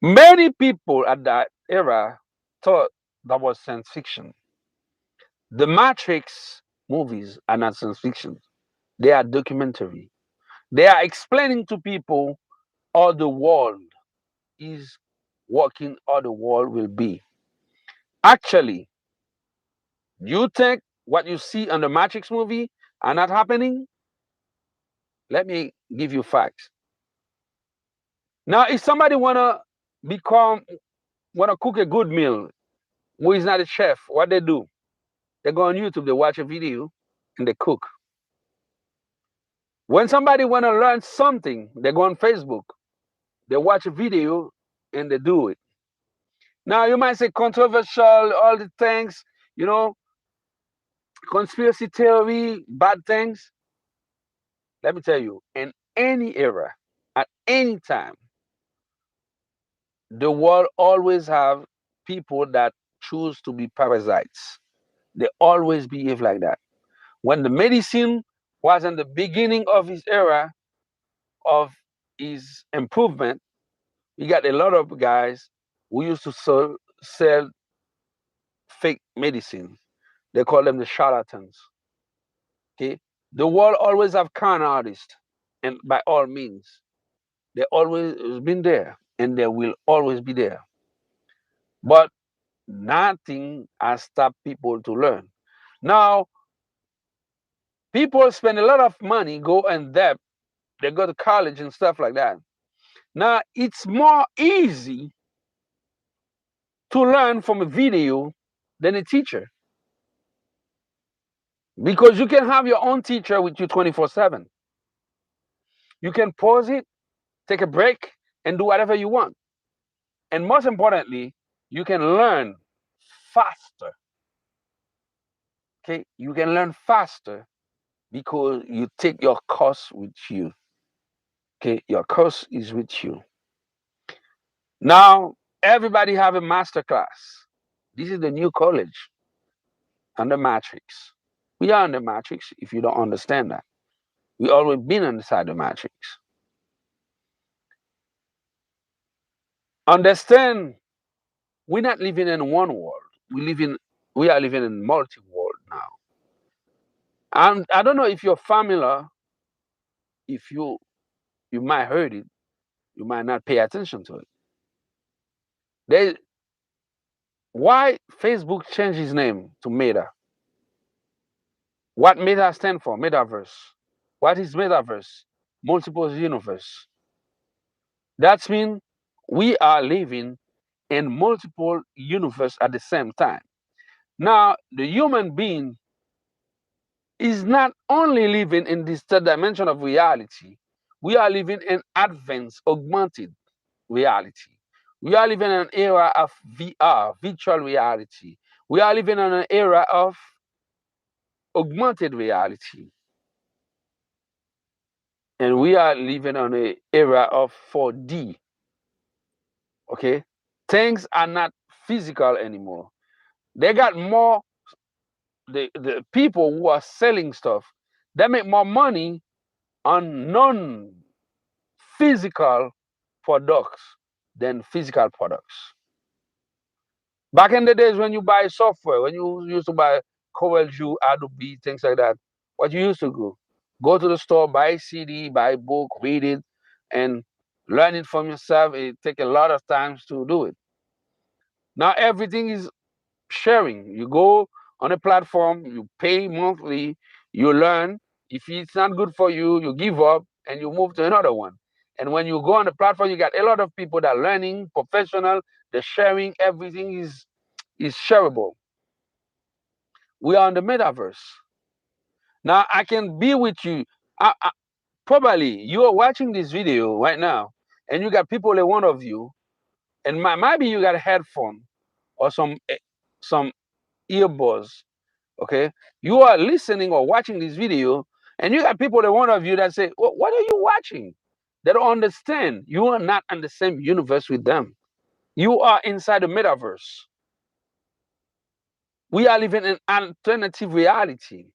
Many people at that era thought that was science fiction. The Matrix movies are not science fiction. They are documentary. They are explaining to people how the world is working, how the world will be. Actually, you think what you see on the Matrix movie are not happening? Let me give you facts. Now, if somebody wanna cook a good meal, who is not a chef, what they do? They go on YouTube, they watch a video, and they cook. When somebody wanna learn something, they go on Facebook, they watch a video, and they do it. Now you might say controversial, all the things, you know, conspiracy theory, bad things. Let me tell you, in any era, at any time, the world always have people that choose to be parasites. They always behave like that. When the medicine was in the beginning of his era of his improvement, we got a lot of guys who used to sell fake medicine. They call them the charlatans. Okay, The world always have con artists, and by all means, they always been there, and they will always be there. But nothing has stopped people to learn. Now, people spend a lot of money, go in debt, they go to college and stuff like that. Now, it's more easy to learn from a video than a teacher, because you can have your own teacher with you 24/7. You can pause it, take a break, and do whatever you want. And most importantly, you can learn faster. Okay, you can learn faster because you take your course with you. Okay, your course is with you. Now, everybody have a master class. This is the new college under matrix. We are in the matrix. If you don't understand that, we always been inside the matrix. Understand, we're not living in one world. We are living in multi-world now. And I don't know if you're familiar, if you might heard it, you might not pay attention to it. There, why Facebook changed its name to Meta? What Meta stand for? Metaverse. What is metaverse? Multiple universe. That means we are living in multiple universe at the same time. Now, the human being is not only living in this third dimension of reality, we are living in advanced, augmented reality. We are living in an era of VR, virtual reality. We are living in an era of augmented reality. And we are living on an era of 4D. Okay? Things are not physical anymore. They got more, the people who are selling stuff, they make more money on non-physical products than physical products. Back in the days when you buy software, when you used to buy CorelDRAW, Adobe, things like that, what you used to do, go to the store, buy a CD, buy a book, read it, and learn it from yourself. It takes a lot of times to do it. Now everything is sharing. You go on a platform, you pay monthly, you learn. If it's not good for you, you give up and you move to another one. And when you go on the platform, you got a lot of people that are learning, professional, they're sharing, everything is shareable. We are in the metaverse. Now I can be with you. Probably you are watching this video right now, and you got people in one of you, and maybe you got a headphone or some earbuds. Okay, you are listening or watching this video, and you got people in one of you that say, "What are you watching?" They don't understand. You are not in the same universe with them. You are inside the metaverse. We are living in alternative reality.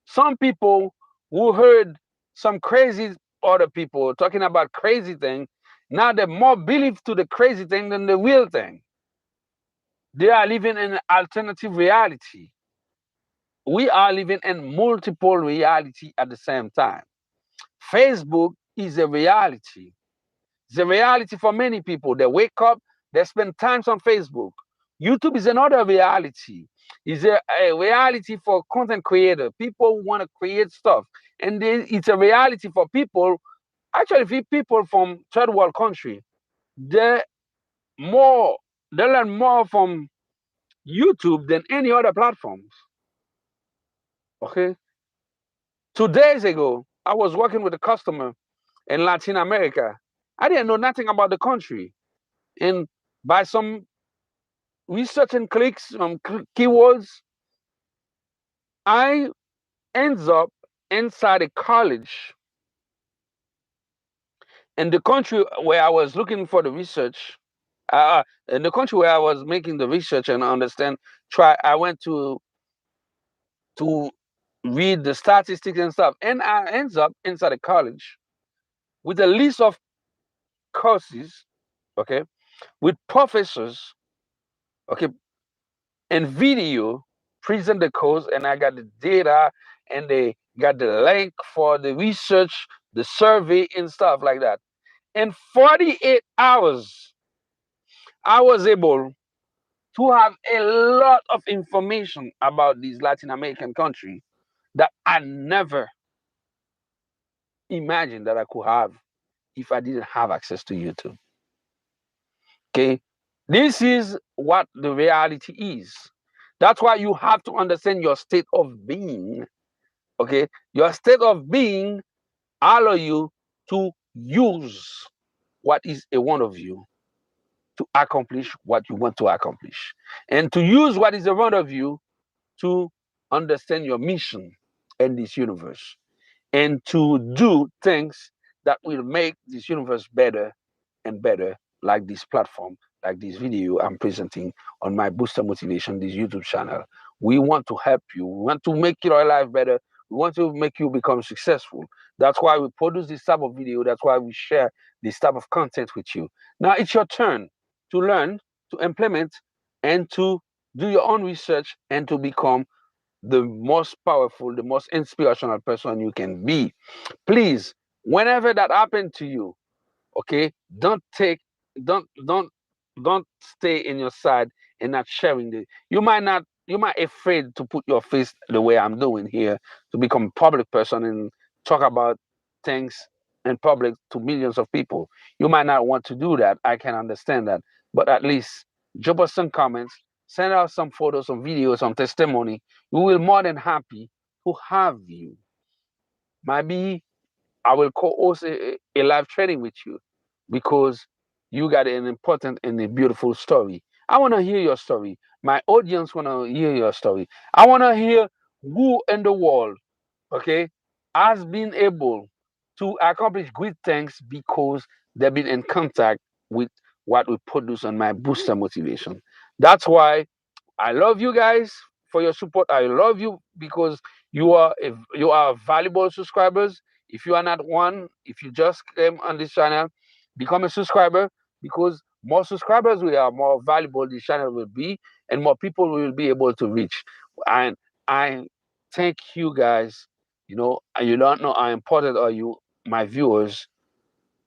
Some people who heard some crazy other people talking about crazy thing, now they're more believe to the crazy thing than the real thing. They are living in an alternative reality. We are living in multiple reality at the same time. Facebook is a reality. It's a reality for many people. They wake up, they spend times on Facebook. YouTube is another reality. It's a reality for content creator, people who want to create stuff. And then it's a reality for people, actually people from third world country. They more they learn more from YouTube than any other platforms. Okay. 2 days ago, I was working with a customer in Latin America. I didn't know nothing about the country. And by some research and clicks, keywords, I ends up inside a college in the country where I was looking for the research. In the country where I was making the research and understand, I went to read the statistics and stuff, and I ends up inside a college with a list of courses, okay, with professors, okay, and video present the course, and I got the data and the got the link for the research, the survey, and stuff like that. In 48 hours, I was able to have a lot of information about these Latin American countries that I never imagined that I could have if I didn't have access to YouTube. Okay, this is what the reality is. That's why you have to understand your state of being. Okay, your state of being allow you to use what is a one of you to accomplish what you want to accomplish, and to use what is around of you to understand your mission in this universe, and to do things that will make this universe better and better, like this platform, like this video I'm presenting on my Booster Motivation, this YouTube channel. We want to help you. We want to make your life better. We want to make you become successful. That's why we produce this type of video. That's why we share this type of content with you. Now it's your turn to learn, to implement, and to do your own research, and to become the most powerful, the most inspirational person you can be. Please, whenever that happened to you, okay, don't don't don't stay in your side and not sharing it. You might afraid to put your face the way I'm doing here, to become a public person and talk about things in public to millions of people. You might not want to do that. I can understand that. But at least drop us some comments, send out some photos, some videos, some testimony. We will more than happy to have you. Maybe I will co-host a live training with you, because you got an important and a beautiful story. I want to hear your story. My audience want to hear your story. I want to hear who in the world, okay, has been able to accomplish great things because they've been in contact with what we produce on my Booster Motivation. That's why I love you guys for your support. I love you because you are valuable subscribers. If you are not one, if you just came on this channel, become a subscriber, because more subscribers we are, more valuable this channel will be, and more people will be able to reach. And I thank you guys. You know, you don't know how important are you, my viewers,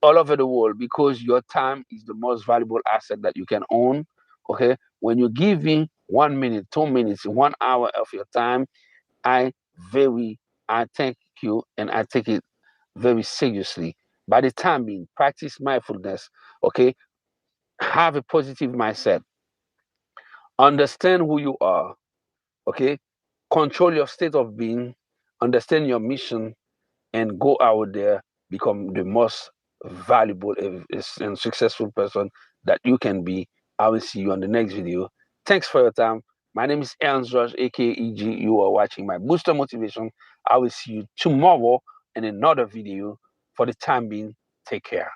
all over the world, because your time is the most valuable asset that you can own. Okay, when you give me 1 minute, 2 minutes, 1 hour of your time, i very I thank you, and I take it very seriously. By the time being, practice mindfulness. Okay, have a positive mindset, understand who you are. Okay, control your state of being, understand your mission, and go out there, become the most valuable and successful person that you can be. I will see you on the next video. Thanks for your time. My name is Ernst George, aka EG. You are watching my Booster Motivation. I will see you tomorrow in another video. For the time being, take care.